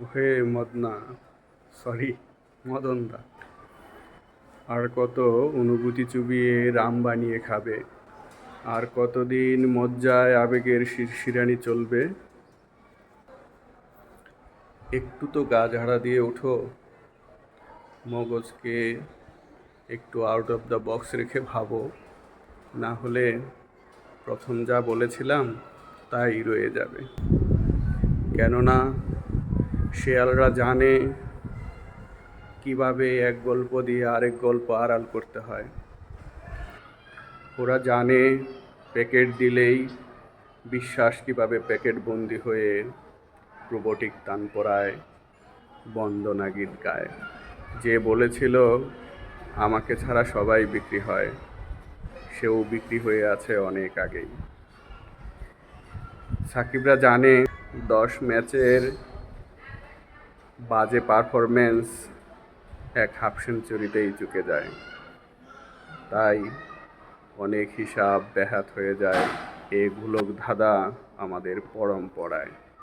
হে Madna, sorry, মদনদা। আর কত অনুভূতি চুবিয়ে রাম বানিয়ে খাবে? আর কতদিন মজ্জায় আবেগের শিরশিরানি চলবে? একটু তো গা ঝাড়া দিয়ে ওঠো, মগজকে একটু আউট অফ দ্য বক্স রেখে ভাবো, না হলে প্রথম যা বলেছিলাম তাই রয়ে যাবে। কেননা শেয়ালরা জানে কিভাবে এক গল্প দিয়ে আরেক গল্প আড়াল করতে হয়। ওরা জানে প্যাকেট দিলেই বিশ্বাস কিভাবে প্যাকেট বন্দি হয়ে রোবটিক তান পড়ায়, বন্দনা গীত গায়। যে বলেছিল আমাকে ছাড়া সবাই বিক্রি হয়, সেও বিক্রি হয়ে আছে অনেক আগেই। সাকিবরা জানে 10 ম্যাচের বাজে পারফরমেন্স এক হাফ সেঞ্চুরিতেই চুকে যায়। তাই অনেক হিসাব ব্যাহত হয়ে যায় এ গোলক ধাঁধা আমাদের পরম্পরায়।